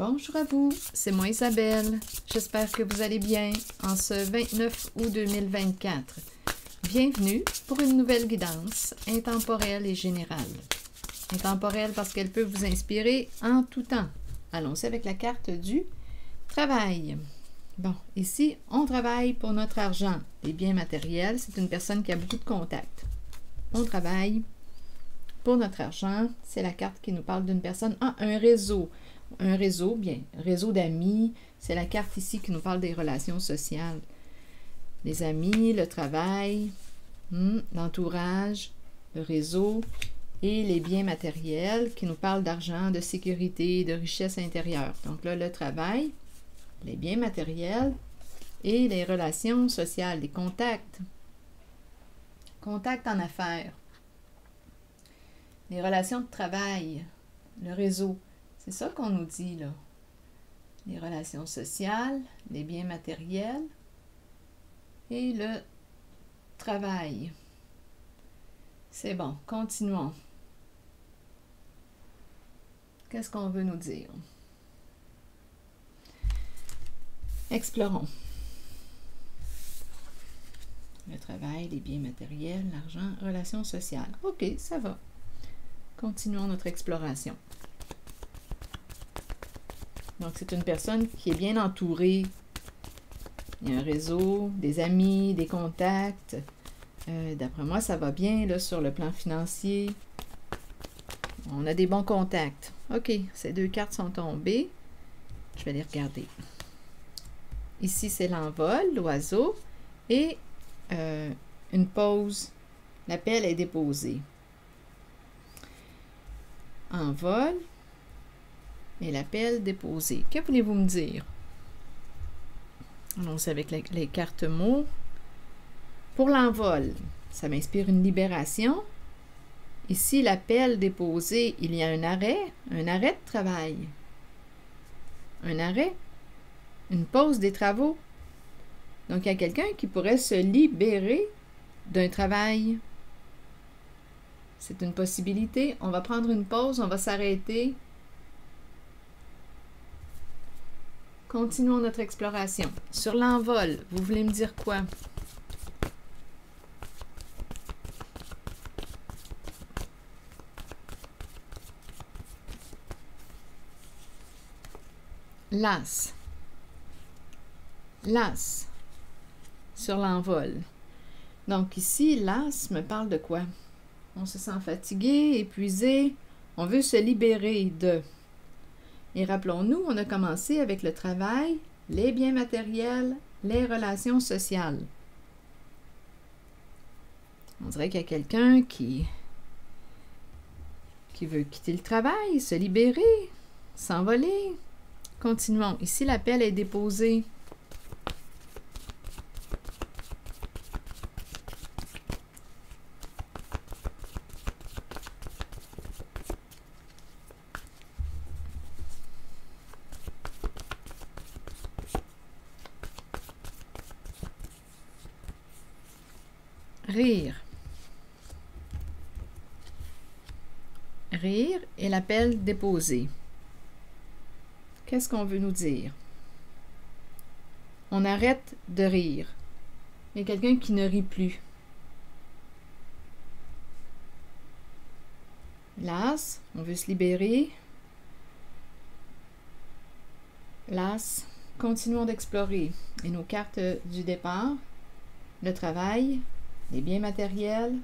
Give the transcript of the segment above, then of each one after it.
Bonjour à vous, c'est moi Isabelle. J'espère que vous allez bien en ce 29 août 2024. Bienvenue pour une nouvelle guidance intemporelle et générale. Intemporelle parce qu'elle peut vous inspirer en tout temps. Allons-y avec la carte du travail. Bon, ici, on travaille pour notre argent. Les biens matériels, c'est une personne qui a beaucoup de contacts. On travaille pour notre argent. C'est la carte qui nous parle d'une personne. Ah, un réseau. Un réseau, bien, réseau d'amis. C'est la carte ici qui nous parle des relations sociales. Les amis, le travail, l'entourage, le réseau et les biens matériels qui nous parlent d'argent, de sécurité, de richesse intérieure. Donc là, le travail, les biens matériels et les relations sociales, les contacts. Contacts en affaires. Les relations de travail, le réseau. C'est ça qu'on nous dit, là. Les relations sociales, les biens matériels et le travail. C'est bon, continuons. Qu'est-ce qu'on veut nous dire? Explorons. Le travail, les biens matériels, l'argent, relations sociales. OK, ça va. Continuons notre exploration. Donc, c'est une personne qui est bien entourée. Il y a un réseau, des amis, des contacts. D'après moi, ça va bien là, sur le plan financier. On a des bons contacts. OK, ces deux cartes sont tombées. Je vais les regarder. Ici, c'est l'envol, l'oiseau. Et une pause. L'appel est déposé. Envol. Et l'appel déposé. Que voulez-vous me dire? Allons-y avec les cartes mots. Pour l'envol, ça m'inspire une libération. Ici, l'appel déposé, il y a un arrêt de travail. Un arrêt, une pause des travaux. Donc, il y a quelqu'un qui pourrait se libérer d'un travail. C'est une possibilité. On va prendre une pause, on va s'arrêter. Continuons notre exploration. Sur l'envol, vous voulez me dire quoi? L'as. L'as. Sur l'envol. Donc ici, l'as me parle de quoi? On se sent fatigué, épuisé. On veut se libérer de... Et rappelons-nous, on a commencé avec le travail, les biens matériels, les relations sociales. On dirait qu'il y a quelqu'un qui veut quitter le travail, se libérer, s'envoler. Continuons. Ici, l'appel est déposé. Rire. Rire et l'appel déposé. Qu'est-ce qu'on veut nous dire? On arrête de rire. Il y a quelqu'un qui ne rit plus. L'as, on veut se libérer. L'as, continuons d'explorer. Et nos cartes du départ, le travail, les biens matériels,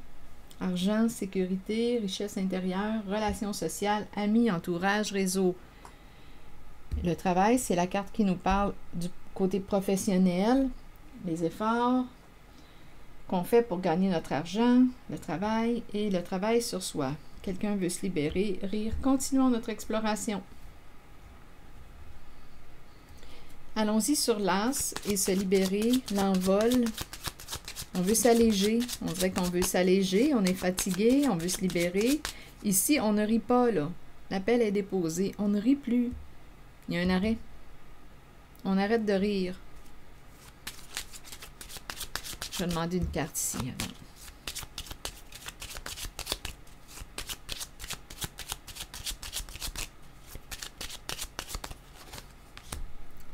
argent, sécurité, richesse intérieure, relations sociales, amis, entourage, réseau. Le travail, c'est la carte qui nous parle du côté professionnel, les efforts qu'on fait pour gagner notre argent, le travail et le travail sur soi. Quelqu'un veut se libérer, rire. Continuons notre exploration. Allons-y sur l'as et se libérer, l'envol. On veut s'alléger. On dirait qu'on veut s'alléger. On est fatigué. On veut se libérer. Ici, on ne rit pas, là. L'appel est déposé. On ne rit plus. Il y a un arrêt. On arrête de rire. Je vais demander une carte ici avant.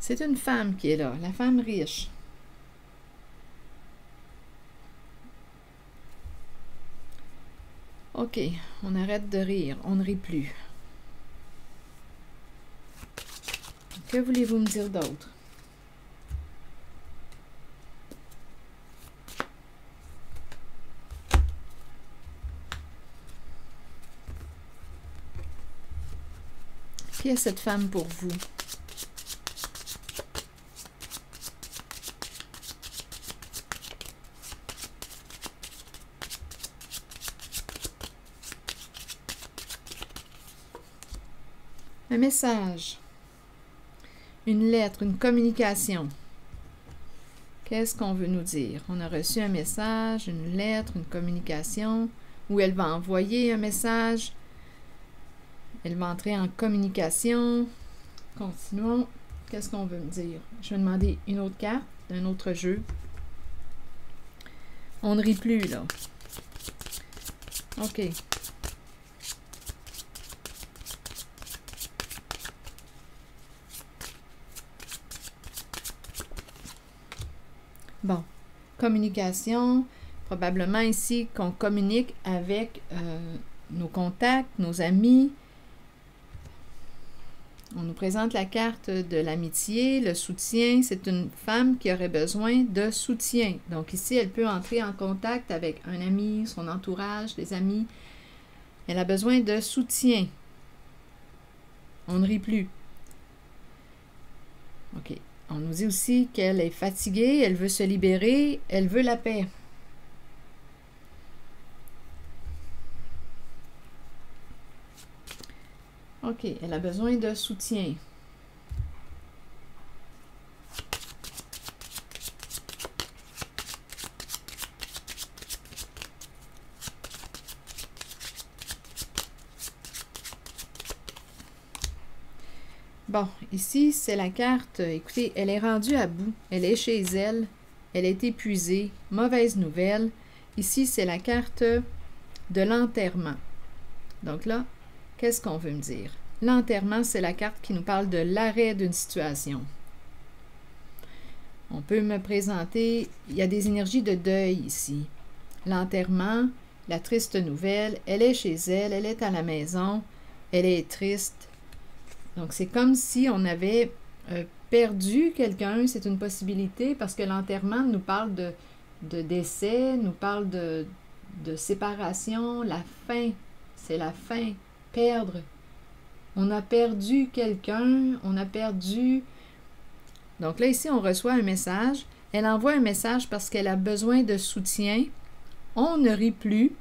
C'est une femme qui est là, la femme riche. OK, on arrête de rire, on ne rit plus. Que voulez-vous me dire d'autre? Qui est cette femme pour vous? Un message, une lettre, une communication. Qu'est-ce qu'on veut nous dire? On a reçu un message, une lettre, une communication, ou elle va envoyer un message. Elle va entrer en communication. Continuons. Qu'est-ce qu'on veut me dire? Je vais demander une autre carte d'un autre jeu. On ne rit plus, là. OK. Bon, communication, probablement ici qu'on communique avec nos contacts, nos amis. On nous présente la carte de l'amitié, le soutien. C'est une femme qui aurait besoin de soutien. Donc ici, elle peut entrer en contact avec un ami, son entourage, des amis. Elle a besoin de soutien. On ne rit plus. OK. On nous dit aussi qu'elle est fatiguée, elle veut se libérer, elle veut la paix. OK, elle a besoin de soutien. Bon, ici, c'est la carte. Écoutez, elle est rendue à bout. Elle est chez elle. Elle est épuisée. Mauvaise nouvelle. Ici, c'est la carte de l'enterrement. Donc là, qu'est-ce qu'on veut me dire? L'enterrement, c'est la carte qui nous parle de l'arrêt d'une situation. On peut me présenter, il y a des énergies de deuil ici. L'enterrement, la triste nouvelle, elle est chez elle, elle est à la maison, elle est triste. Donc, c'est comme si on avait perdu quelqu'un, c'est une possibilité, parce que l'enterrement nous parle de décès, nous parle de séparation, la fin, c'est la fin, perdre. On a perdu quelqu'un, on a perdu... Donc là, ici, on reçoit un message. Elle envoie un message parce qu'elle a besoin de soutien. On ne rit plus.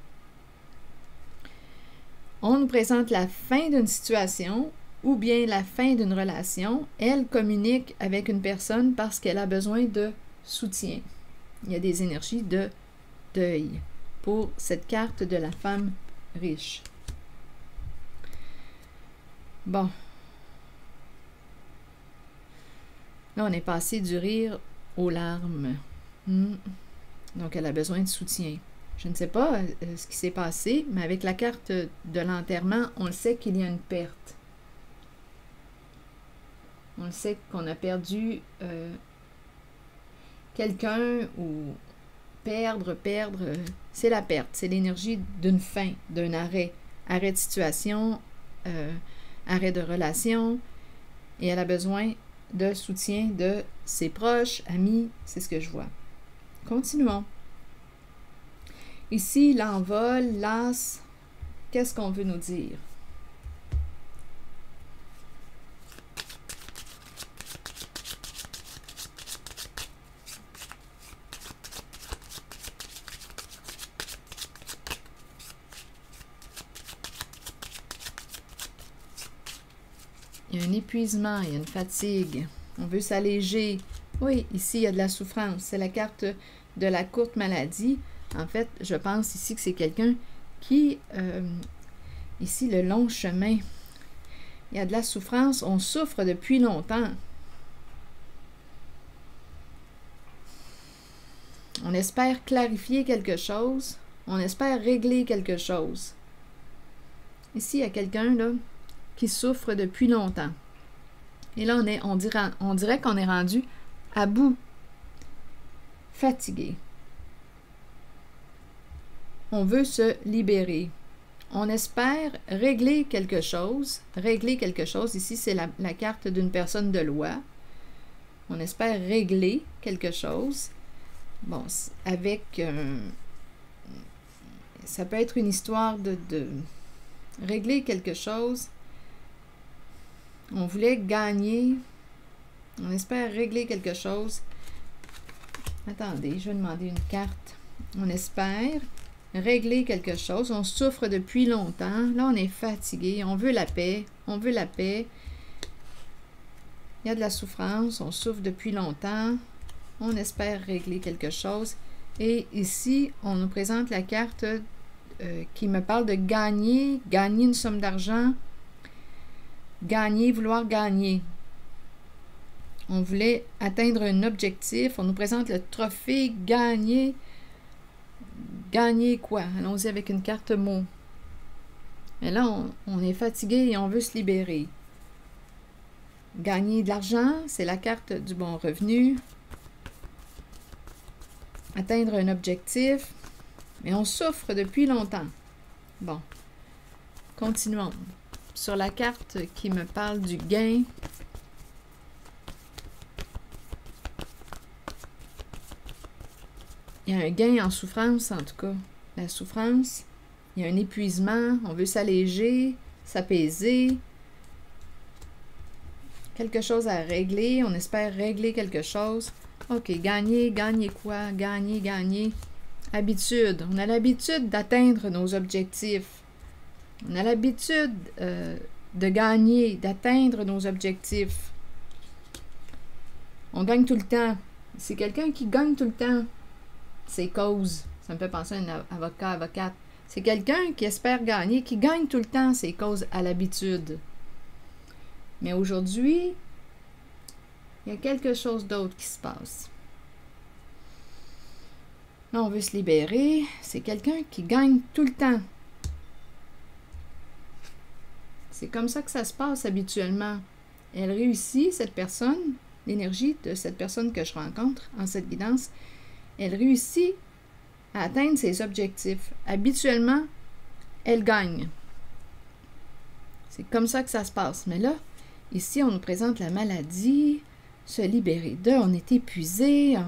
On nous présente la fin d'une situation ou bien la fin d'une relation. Elle communique avec une personne parce qu'elle a besoin de soutien. Il y a des énergies de deuil pour cette carte de la femme riche. Bon. Là, on est passé du rire aux larmes. Donc, elle a besoin de soutien. Je ne sais pas ce qui s'est passé, mais avec la carte de l'enterrement, on le sait qu'il y a une perte. On le sait qu'on a perdu quelqu'un ou perdre, c'est la perte. C'est l'énergie d'une fin, d'un arrêt. Arrêt de situation, arrêt de relation. Et elle a besoin de soutien de ses proches, amis, c'est ce que je vois. Continuons. Ici, l'envol, l'as, qu'est-ce qu'on veut nous dire? Il y a un épuisement, il y a une fatigue. On veut s'alléger. Oui, ici, il y a de la souffrance. C'est la carte de la courte maladie. En fait, je pense ici que c'est quelqu'un qui... ici, le long chemin. Il y a de la souffrance. On souffre depuis longtemps. On espère clarifier quelque chose. On espère régler quelque chose. Ici, il y a quelqu'un, là, qui souffre depuis longtemps. Et là, on dirait qu'on est rendu à bout, fatigué. On veut se libérer. On espère régler quelque chose. Régler quelque chose, ici, c'est la carte d'une personne de loi. On espère régler quelque chose. Bon, avec... ça peut être une histoire de régler quelque chose. On voulait gagner. On espère régler quelque chose. Attendez, je vais demander une carte. On espère régler quelque chose. On souffre depuis longtemps. Là, on est fatigué. On veut la paix. On veut la paix. Il y a de la souffrance. On souffre depuis longtemps. On espère régler quelque chose. Et ici, on nous présente la carte qui me parle de gagner. Gagner une somme d'argent. Gagner, vouloir gagner. On voulait atteindre un objectif. On nous présente le trophée gagner. Gagner quoi? Allons-y avec une carte mot. Mais là, on est fatigué et on veut se libérer. Gagner de l'argent, c'est la carte du bon revenu. Atteindre un objectif. Mais on souffre depuis longtemps. Bon. Continuons. Sur la carte qui me parle du gain. Il y a un gain en souffrance, en tout cas. La souffrance, il y a un épuisement, on veut s'alléger, s'apaiser. Quelque chose à régler, on espère régler quelque chose. OK, gagner, gagner quoi? Gagner, gagner. Habitude. On a l'habitude d'atteindre nos objectifs. On a l'habitude de gagner, d'atteindre nos objectifs. On gagne tout le temps. C'est quelqu'un qui gagne tout le temps. Ses causes. Ça me fait penser à un avocat, avocate. C'est quelqu'un qui espère gagner, qui gagne tout le temps ses causes à l'habitude. Mais aujourd'hui, il y a quelque chose d'autre qui se passe. Là, on veut se libérer. C'est quelqu'un qui gagne tout le temps. C'est comme ça que ça se passe habituellement. Elle réussit, cette personne, l'énergie de cette personne que je rencontre en cette guidance, elle réussit à atteindre ses objectifs. Habituellement, elle gagne. C'est comme ça que ça se passe. Mais là, ici, on nous présente la maladie, se libérer d'eux, on est épuisé. Il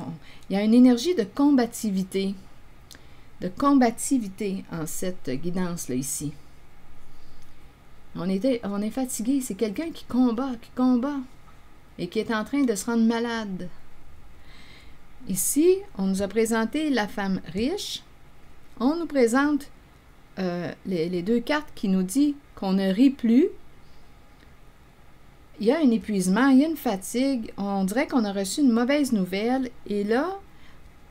y a une énergie de combativité. De combativité en cette guidance-là ici. On est fatigué. C'est quelqu'un qui combat et qui est en train de se rendre malade. Ici, on nous a présenté la femme riche. On nous présente les deux cartes qui nous disent qu'on ne rit plus. Il y a un épuisement, il y a une fatigue. On dirait qu'on a reçu une mauvaise nouvelle. Et là,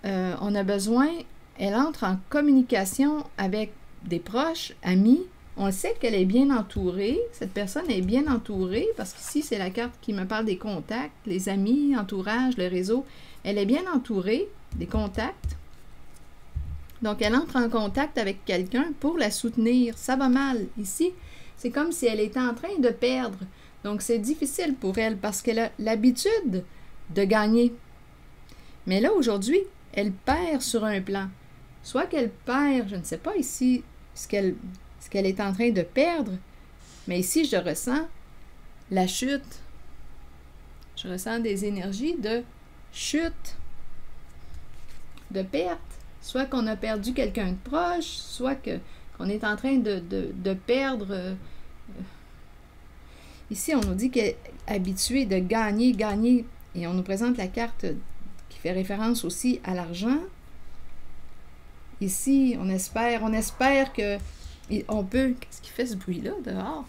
on a besoin, elle entre en communication avec des proches, amis. On sait qu'elle est bien entourée. Cette personne est bien entourée parce qu'ici, c'est la carte qui me parle des contacts, les amis, entourage, le réseau. Elle est bien entourée des contacts. Donc, elle entre en contact avec quelqu'un pour la soutenir. Ça va mal. Ici, c'est comme si elle était en train de perdre. Donc, c'est difficile pour elle parce qu'elle a l'habitude de gagner. Mais là, aujourd'hui, elle perd sur un plan. Soit qu'elle perd, je ne sais pas ici, ce qu'elle est en train de perdre, mais ici, je ressens la chute. Je ressens des énergies de chute, de perte. Soit qu'on a perdu quelqu'un de proche, soit qu'on est en train de perdre. Ici, on nous dit qu'elle est habituée de gagner, et on nous présente la carte qui fait référence aussi à l'argent. Ici, on espère que on peut... Qu'est-ce qui fait ce bruit-là dehors?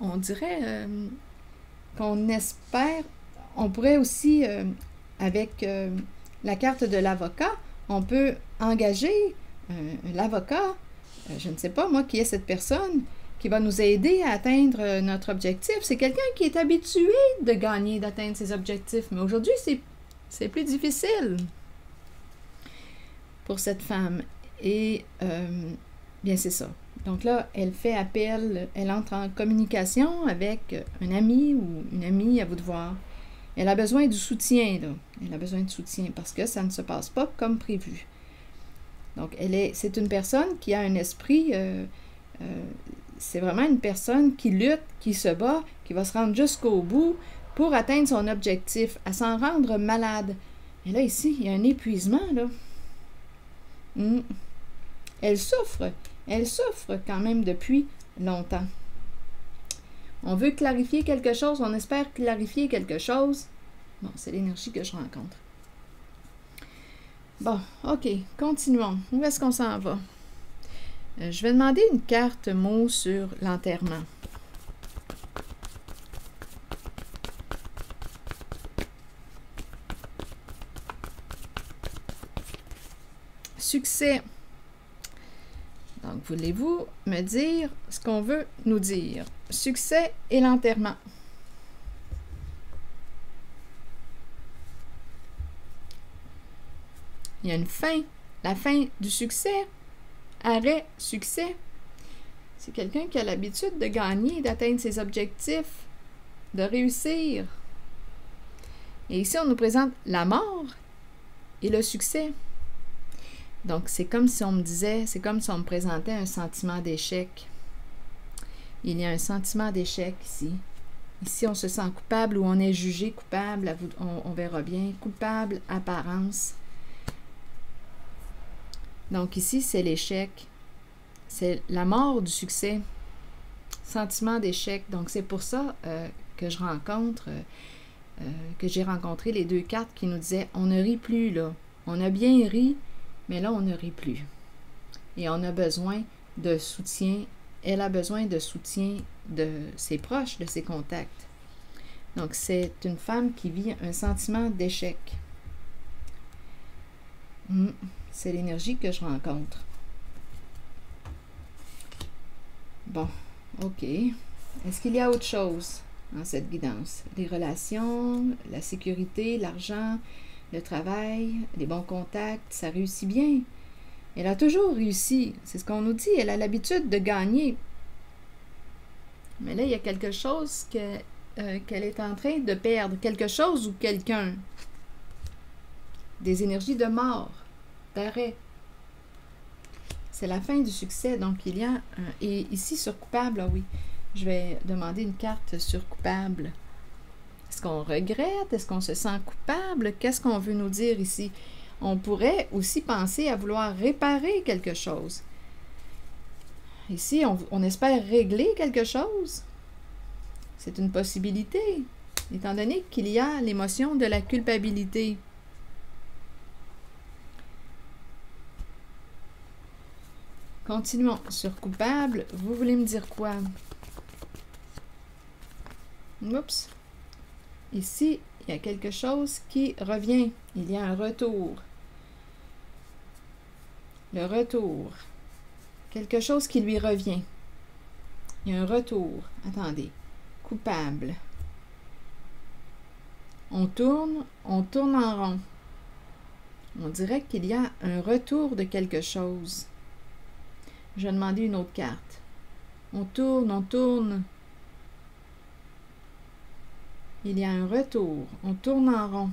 On dirait qu'on espère... On pourrait aussi, avec la carte de l'avocat, on peut engager l'avocat, je ne sais pas moi qui est cette personne, qui va nous aider à atteindre notre objectif. C'est quelqu'un qui est habitué de gagner, d'atteindre ses objectifs. Mais aujourd'hui, c'est plus difficile pour cette femme. Et bien, c'est ça. Donc là, elle fait appel, elle entre en communication avec un ami ou une amie, à vous de voir. Elle a besoin du soutien, là. Elle a besoin de soutien parce que ça ne se passe pas comme prévu. Donc, c'est une personne qui a un esprit, c'est vraiment une personne qui lutte, qui se bat, qui va se rendre jusqu'au bout pour atteindre son objectif, à s'en rendre malade. Et là, ici, il y a un épuisement, là. Elle souffre quand même depuis longtemps. On veut clarifier quelque chose, on espère clarifier quelque chose. Bon, c'est l'énergie que je rencontre. Bon, ok, continuons. Où est-ce qu'on s'en va? Je vais demander une carte mot sur l'enterrement. Succès. Donc, voulez-vous me dire ce qu'on veut nous dire? Succès et l'enterrement. Il y a une fin, la fin du succès, arrêt, succès. C'est quelqu'un qui a l'habitude de gagner, d'atteindre ses objectifs, de réussir. Et ici, on nous présente la mort et le succès. Donc, c'est comme si on me disait, c'est comme si on me présentait un sentiment d'échec. Il y a un sentiment d'échec ici. Ici, on se sent coupable ou on est jugé coupable, on verra bien, coupable, apparence. Donc ici, c'est l'échec. C'est la mort du succès. Sentiment d'échec. Donc c'est pour ça que je rencontre, que j'ai rencontré les deux cartes qui nous disaient « On ne rit plus, là. On a bien ri, mais là, on ne rit plus. » Et on a besoin de soutien. Elle a besoin de soutien de ses proches, de ses contacts. Donc c'est une femme qui vit un sentiment d'échec. C'est l'énergie que je rencontre. Bon, ok. Est-ce qu'il y a autre chose dans cette guidance? Les relations, la sécurité, l'argent, le travail, les bons contacts, ça réussit bien. Elle a toujours réussi. C'est ce qu'on nous dit. Elle a l'habitude de gagner. Mais là, il y a quelque chose qu'elle est en train de perdre. Quelque chose ou quelqu'un. Des énergies de mort. D'arrêt. C'est la fin du succès, donc il y a et ici sur coupable, ah oui, je vais demander une carte sur coupable. Est-ce qu'on regrette? Est-ce qu'on se sent coupable? Qu'est-ce qu'on veut nous dire ici? On pourrait aussi penser à vouloir réparer quelque chose. Ici, on espère régler quelque chose. C'est une possibilité, étant donné qu'il y a l'émotion de la culpabilité. Continuons sur coupable. Vous voulez me dire quoi? Oups. Ici, il y a quelque chose qui revient. Il y a un retour. Le retour. Quelque chose qui lui revient. Il y a un retour. Attendez. Coupable. On tourne en rond. On dirait qu'il y a un retour de quelque chose. Je vais demander une autre carte. On tourne, on tourne. Il y a un retour. On tourne en rond.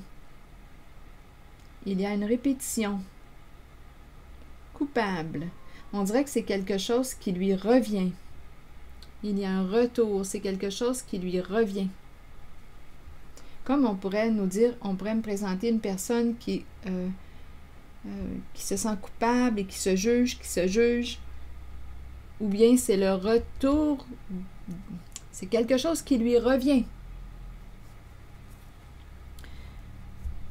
Il y a une répétition. Coupable. On dirait que c'est quelque chose qui lui revient. Il y a un retour. C'est quelque chose qui lui revient. Comme on pourrait nous dire, on pourrait me présenter une personne qui se sent coupable et qui se juge. Ou bien c'est le retour, c'est quelque chose qui lui revient.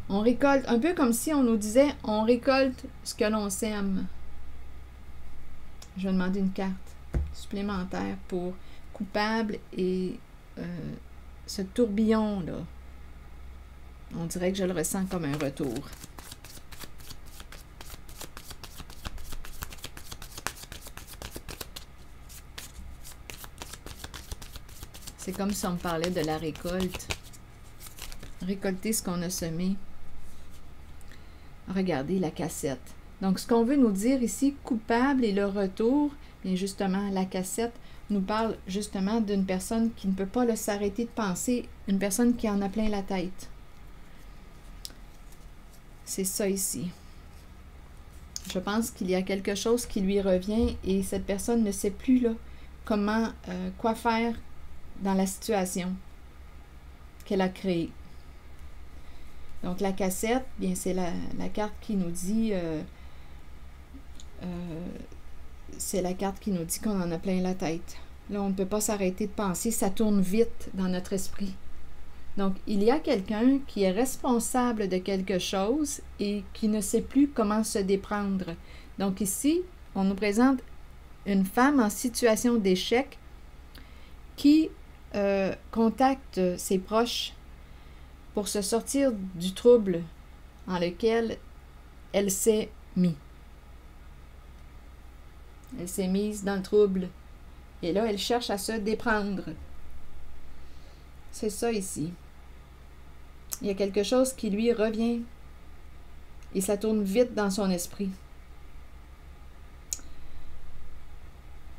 On récolte, un peu comme si on nous disait, on récolte ce que l'on sème. Je vais demander une carte supplémentaire pour coupable et ce tourbillon-là. On dirait que je le ressens comme un retour. C'est comme si on me parlait de la récolte. Récolter ce qu'on a semé. Regardez la cassette. Donc, ce qu'on veut nous dire ici, coupable et le retour, Et justement, la cassette nous parle justement d'une personne qui ne peut pas s'arrêter de penser, une personne qui en a plein la tête. C'est ça ici. Je pense qu'il y a quelque chose qui lui revient et cette personne ne sait plus là, comment, quoi faire dans la situation qu'elle a créée. Donc la cassette, bien c'est la carte qui nous dit c'est la carte qui nous dit qu'on en a plein la tête. Là, on ne peut pas s'arrêter de penser, ça tourne vite dans notre esprit. Donc, il y a quelqu'un qui est responsable de quelque chose et qui ne sait plus comment se déprendre. Donc ici, on nous présente une femme en situation d'échec qui contacte ses proches pour se sortir du trouble dans lequel elle s'est mise. Elle s'est mise dans le trouble. Et là, elle cherche à se déprendre. C'est ça ici. Il y a quelque chose qui lui revient. Et ça tourne vite dans son esprit.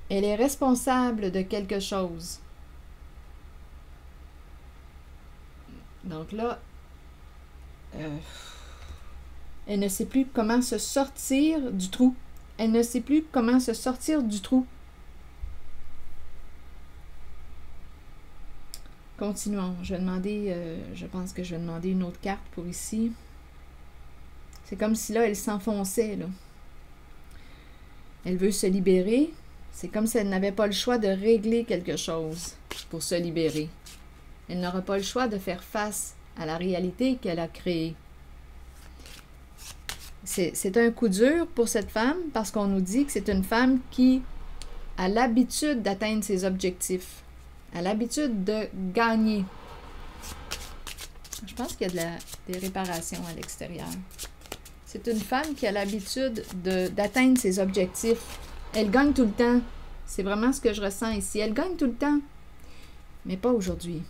Elle est responsable de quelque chose. Donc là, elle ne sait plus comment se sortir du trou. Elle ne sait plus comment se sortir du trou. Continuons. Je vais demander, je pense que je vais demander une autre carte pour ici. C'est comme si là, elle s'enfonçait, là. Elle veut se libérer. C'est comme si elle n'avait pas le choix de régler quelque chose pour se libérer. Elle n'aura pas le choix de faire face à la réalité qu'elle a créée. C'est un coup dur pour cette femme parce qu'on nous dit que c'est une femme qui a l'habitude d'atteindre ses objectifs, a l'habitude de gagner. Je pense qu'il y a des réparations à l'extérieur. C'est une femme qui a l'habitude d'atteindre ses objectifs. Elle gagne tout le temps. C'est vraiment ce que je ressens ici. Elle gagne tout le temps, mais pas aujourd'hui.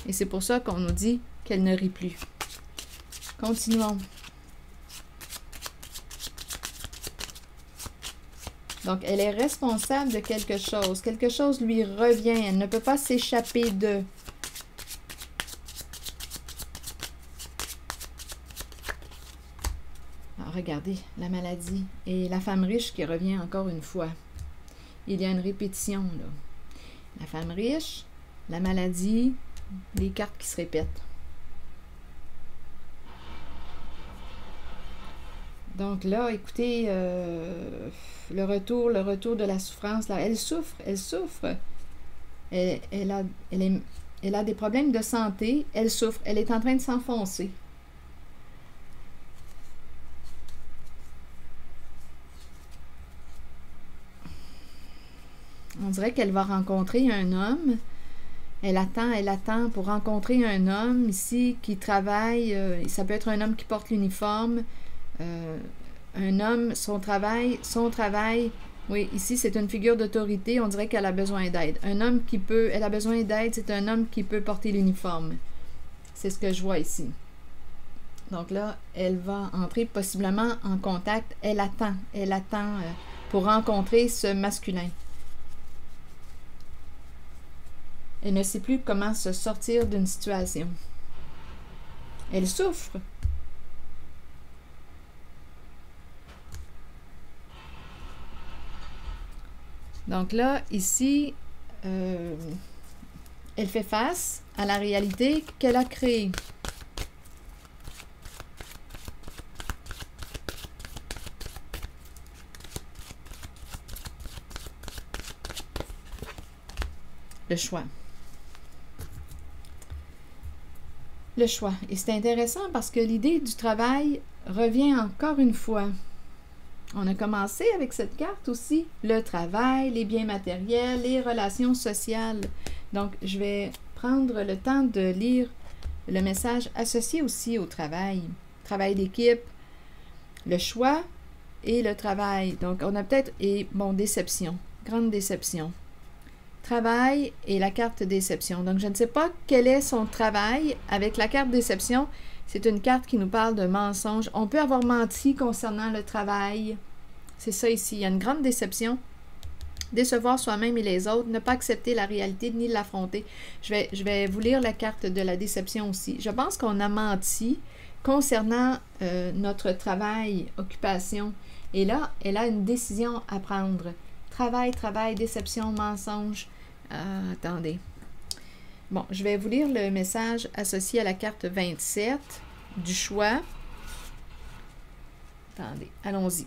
Et c'est pour ça qu'on nous dit qu'elle ne rit plus. Continuons. Donc, elle est responsable de quelque chose. Quelque chose lui revient. Elle ne peut pas s'échapper de. Alors, regardez, la maladie et la femme riche qui revient encore une fois. Il y a une répétition, là. La femme riche, la maladie, les cartes qui se répètent. Donc là, écoutez, le retour de la souffrance, là, elle souffre. Elle a des problèmes de santé, elle souffre, elle est en train de s'enfoncer. On dirait qu'elle va rencontrer un homme. Elle attend pour rencontrer un homme ici qui travaille. Ça peut être un homme qui porte l'uniforme. Un homme, son travail, oui, ici c'est une figure d'autorité, on dirait qu'elle a besoin d'aide. Un homme elle a besoin d'aide, c'est un homme qui peut porter l'uniforme. C'est ce que je vois ici. Donc là, elle va entrer possiblement en contact, elle attend pour rencontrer ce masculin. Elle ne sait plus comment se sortir d'une situation. Elle souffre. Donc là, ici, elle fait face à la réalité qu'elle a créée. Le choix. Le choix. Et c'est intéressant parce que l'idée du travail revient encore une fois. On a commencé avec cette carte aussi, le travail, les biens matériels, les relations sociales. Donc, je vais prendre le temps de lire le message associé aussi au travail. Travail d'équipe, le choix et le travail. Donc, on a peut-être, et bon, déception, grande déception. Travail et la carte déception. Donc, je ne sais pas quel est son travail avec la carte déception. C'est une carte qui nous parle de mensonge. On peut avoir menti concernant le travail. C'est ça ici. Il y a une grande déception. Décevoir soi-même et les autres, ne pas accepter la réalité ni l'affronter. Je vais vous lire la carte de la déception aussi. Je pense qu'on a menti concernant notre travail, occupation. Et là, elle a une décision à prendre. Travail, déception, mensonge. Attendez. Bon, je vais vous lire le message associé à la carte 27 du choix. Attendez, allons-y.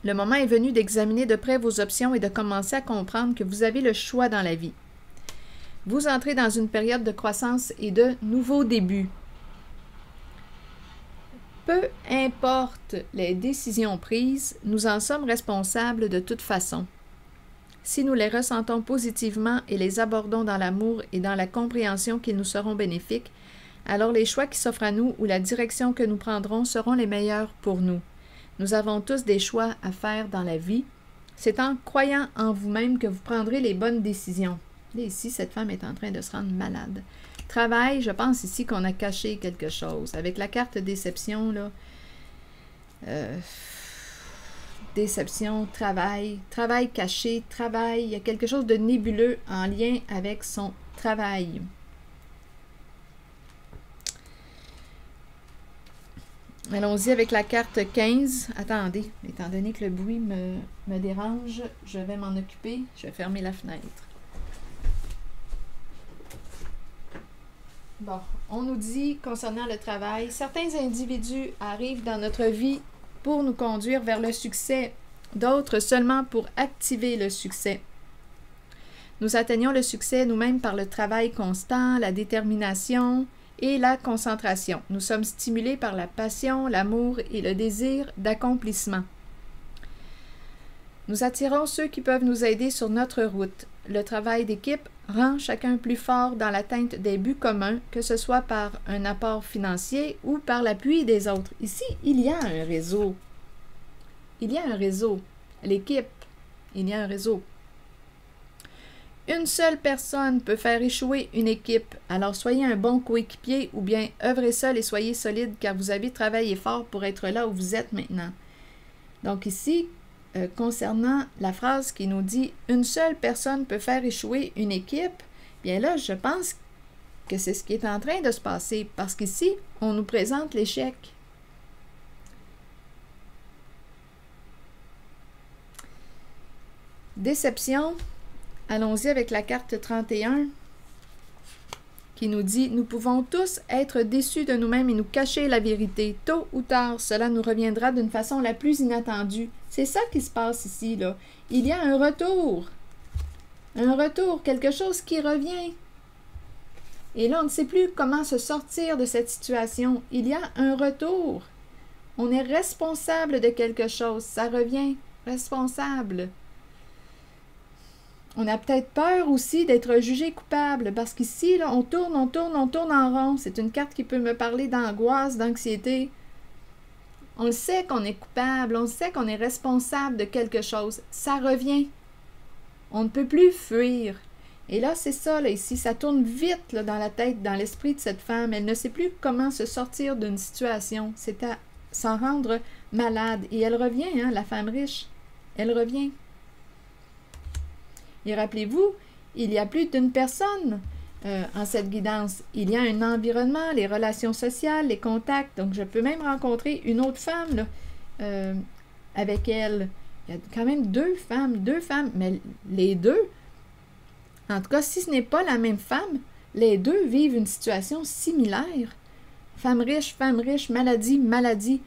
Le moment est venu d'examiner de près vos options et de commencer à comprendre que vous avez le choix dans la vie. Vous entrez dans une période de croissance et de nouveaux débuts. Peu importe les décisions prises, nous en sommes responsables de toute façon. Si nous les ressentons positivement et les abordons dans l'amour et dans la compréhension qu'ils nous seront bénéfiques, alors les choix qui s'offrent à nous ou la direction que nous prendrons seront les meilleurs pour nous. Nous avons tous des choix à faire dans la vie. C'est en croyant en vous-même que vous prendrez les bonnes décisions. Et ici, cette femme est en train de se rendre malade. Travail, je pense ici qu'on a caché quelque chose. Avec la carte déception, là, déception, travail caché, travail, il y a quelque chose de nébuleux en lien avec son travail. Allons-y avec la carte 15. Attendez, étant donné que le bruit me dérange, je vais m'en occuper. Je vais fermer la fenêtre. Bon, on nous dit concernant le travail, certains individus arrivent dans notre vie pour nous conduire vers le succès, d'autres seulement pour activer le succès. Nous atteignons le succès nous-mêmes par le travail constant, la détermination et la concentration. Nous sommes stimulés par la passion, l'amour et le désir d'accomplissement. Nous attirons ceux qui peuvent nous aider sur notre route. Le travail d'équipe rend chacun plus fort dans l'atteinte des buts communs, que ce soit par un apport financier ou par l'appui des autres. Ici, il y a un réseau. Il y a un réseau. L'équipe, il y a un réseau. Une seule personne peut faire échouer une équipe, alors soyez un bon coéquipier ou bien œuvrez seul et soyez solide car vous avez travaillé fort pour être là où vous êtes maintenant. Donc ici, concernant la phrase qui nous dit « Une seule personne peut faire échouer une équipe », bien là, je pense que c'est ce qui est en train de se passer parce qu'ici, on nous présente l'échec. Déception. Allons-y avec la carte 31 qui nous dit « Nous pouvons tous être déçus de nous-mêmes et nous cacher la vérité. Tôt ou tard, cela nous reviendra d'une façon la plus inattendue. » C'est ça qui se passe ici, là. Il y a un retour. Un retour, quelque chose qui revient. Et là, on ne sait plus comment se sortir de cette situation. Il y a un retour. On est responsable de quelque chose. Ça revient. Responsable. On a peut-être peur aussi d'être jugé coupable parce qu'ici, là, on tourne en rond. C'est une carte qui peut me parler d'angoisse, d'anxiété. On le sait qu'on est coupable, on sait qu'on est responsable de quelque chose. Ça revient. On ne peut plus fuir. Et là, c'est ça, là, ici, ça tourne vite là, dans la tête, dans l'esprit de cette femme. Elle ne sait plus comment se sortir d'une situation. C'est à s'en rendre malade. Et elle revient, hein, la femme riche. Elle revient. Et rappelez-vous, il y a plus d'une personne en cette guidance. Il y a un environnement, les relations sociales, les contacts. Donc, je peux même rencontrer une autre femme là, avec elle. Il y a quand même deux femmes, mais les deux, en tout cas, si ce n'est pas la même femme, les deux vivent une situation similaire. Femme riche, maladie,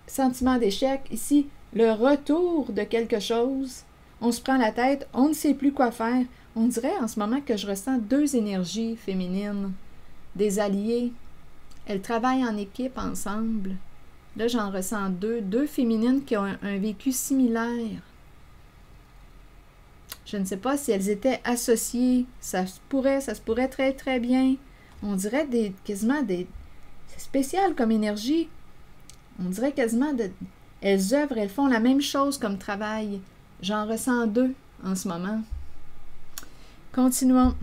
sentiment d'échec. Ici, le retour de quelque chose. On se prend la tête, on ne sait plus quoi faire. On dirait en ce moment que je ressens deux énergies féminines, des alliés. Elles travaillent en équipe ensemble. Là, j'en ressens deux féminines qui ont un vécu similaire. Je ne sais pas si elles étaient associées. Ça se pourrait très, très bien. On dirait quasiment des... C'est spécial comme énergie. On dirait quasiment... Elles œuvrent, elles font la même chose comme travail. J'en ressens deux en ce moment. Continuons.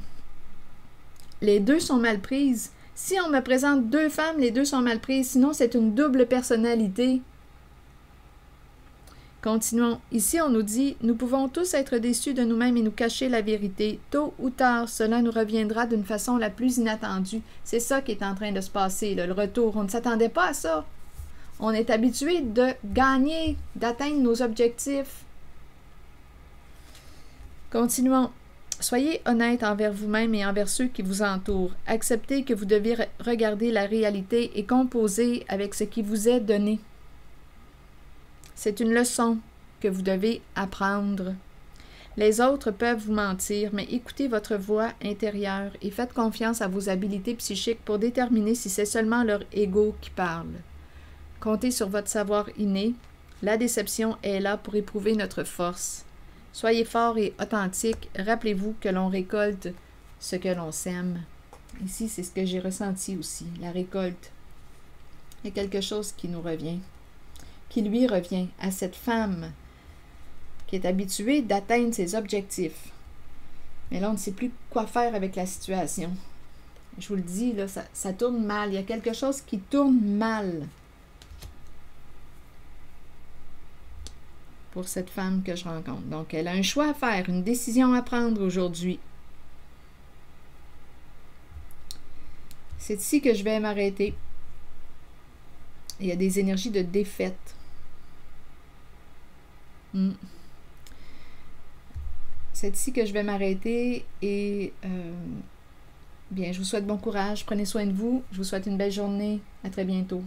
Les deux sont mal prises. Si on me présente deux femmes, les deux sont mal prises. Sinon, c'est une double personnalité. Continuons. Ici, on nous dit « Nous pouvons tous être déçus de nous-mêmes et nous cacher la vérité. Tôt ou tard, cela nous reviendra d'une façon la plus inattendue. » C'est ça qui est en train de se passer, là, le retour. On ne s'attendait pas à ça. On est habitué de gagner, d'atteindre nos objectifs. Continuons. Soyez honnête envers vous-même et envers ceux qui vous entourent. Acceptez que vous devez regarder la réalité et composer avec ce qui vous est donné. C'est une leçon que vous devez apprendre. Les autres peuvent vous mentir, mais écoutez votre voix intérieure et faites confiance à vos habiletés psychiques pour déterminer si c'est seulement leur ego qui parle. Comptez sur votre savoir inné. La déception est là pour éprouver notre force. Soyez fort et authentique. Rappelez-vous que l'on récolte ce que l'on sème. Ici, c'est ce que j'ai ressenti aussi, la récolte. Il y a quelque chose qui nous revient, qui lui revient à cette femme qui est habituée d'atteindre ses objectifs. Mais là, on ne sait plus quoi faire avec la situation. Je vous le dis, là, ça tourne mal. Il y a quelque chose qui tourne mal pour cette femme que je rencontre. Donc, elle a un choix à faire, une décision à prendre aujourd'hui. C'est ici que je vais m'arrêter. Il y a des énergies de défaite. C'est ici que je vais m'arrêter et bien, je vous souhaite bon courage. Prenez soin de vous. Je vous souhaite une belle journée. À très bientôt.